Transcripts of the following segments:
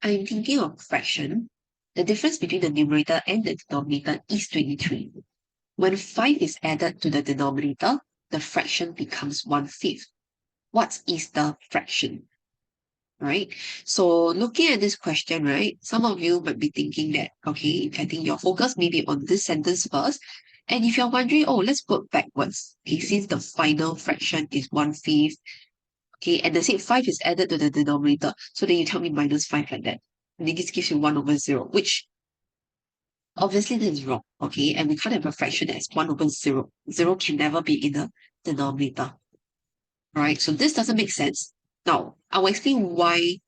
I'm thinking of fraction. The difference between the numerator and the denominator is 23. When 5 is added to the denominator, the fraction becomes 1/5. What is the fraction? Right? So looking at this question, right, some of you might be thinking that, okay, I think your focus may be on this sentence first. And if you're wondering, oh, let's work backwards. Okay, since the final fraction is 1/5, okay, and they say 5 is added to the denominator, so then you tell me -5 like that. And then this gives you 1/0, which obviously this is wrong, okay? And we can't have a fraction that's 1/0. 0 can never be in the denominator. Alright, so this doesn't make sense. Now, I'll explain why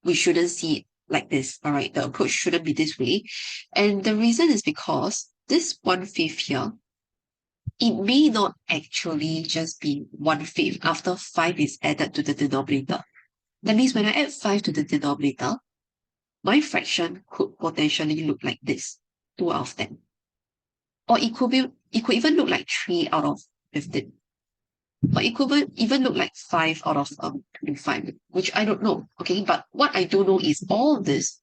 we shouldn't see it like this. Alright, the approach shouldn't be this way. And the reason is because this 1/5 here, it may not actually just be 1/5 after 5 is added to the denominator. That means when I add 5 to the denominator, my fraction could potentially look like this, 2 out of 10. Or it could even look like 3 out of 15. Or it could even look like 5 out of 25, which I don't know. Okay, but what I do know is all these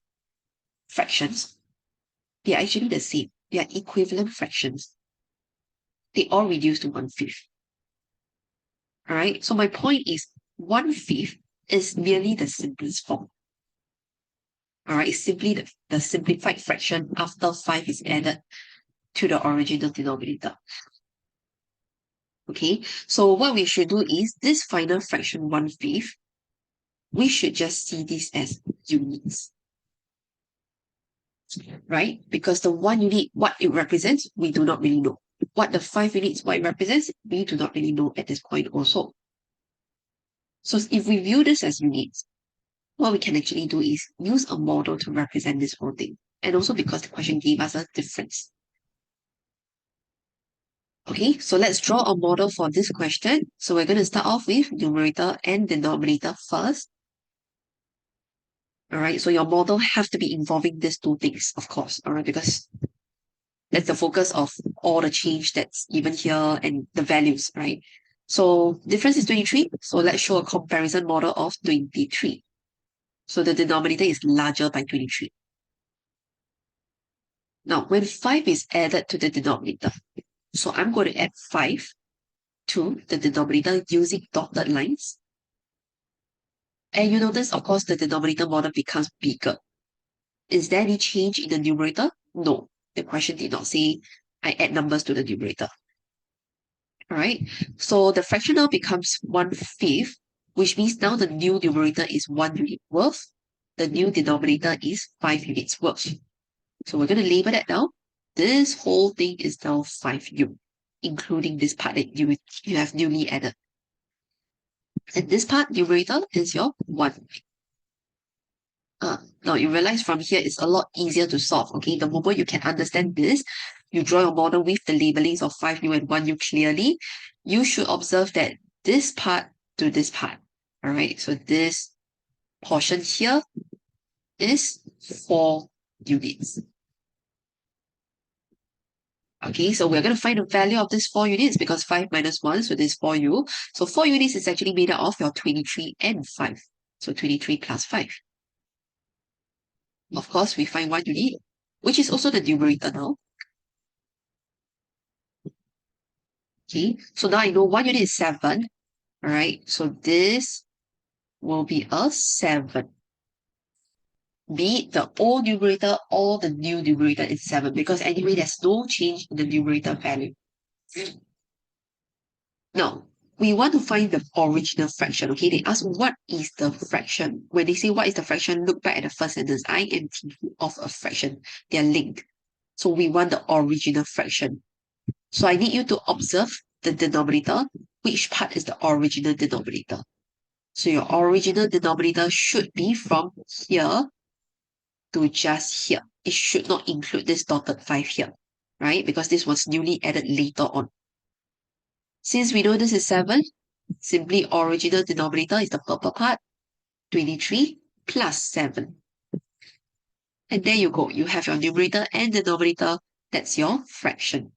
fractions, they are actually the same. They are equivalent fractions. They all reduce to 1/5. Alright, so my point is 1/5 is merely the simplest form. Alright, it's simply the simplified fraction after 5 is added to the original denominator. Okay, so what we should do is this final fraction 1/5, we should just see this as units. Right? Because the 1 unit, what it represents, we do not really know. What the 5 units, what it represents, we do not really know at this point also. So if we view this as units, what we can actually do is use a model to represent this whole thing. And also because the question gave us a difference. Okay, so let's draw a model for this question. So we're going to start off with numerator and denominator first. All right, so your model have to be involving these two things, of course, all right, because that's the focus of all the change that's given here and the values, right? So difference is 23. So let's show a comparison model of 23. So the denominator is larger by 23. Now, when 5 is added to the denominator, so I'm going to add 5 to the denominator using dotted lines. And you notice, of course, the denominator model becomes bigger. Is there any change in the numerator? No. The question did not say I add numbers to the numerator. Alright, so the fraction now becomes 1/5, which means now the new numerator is 1 unit worth. The new denominator is 5 units worth. So we're going to label that now. This whole thing is now 5u, including this part that you have newly added. And this part, numerator, is your 1. Now you realize from here it's a lot easier to solve, okay? The moment you can understand this, you draw your model with the labelings of 5u and 1u clearly, you should observe that this part to this part, all right? So this portion here is 4 units. Okay, so we're going to find the value of this 4 units because 5 minus 1, so this 4u. So 4 units is actually made up of your 23 and 5. So 23 plus 5. Of course, we find 1 unit, which is also the numerator now. Okay, so now I know 1 unit is 7. All right, so this will be a 7. Be it the old numerator or the new numerator is 7, because anyway, there's no change in the numerator value. Now, we want to find the original fraction, okay? They ask what is the fraction. When they say what is the fraction, look back at the first sentence. I am thinking of a fraction. They are linked. So we want the original fraction. So I need you to observe the denominator. Which part is the original denominator? So your original denominator should be from here to just here. It should not include this dotted 5 here, right? Because this was newly added later on. Since we know this is 7, simply original denominator is the purple part, 23 plus 7. And there you go. You have your numerator and denominator. That's your fraction.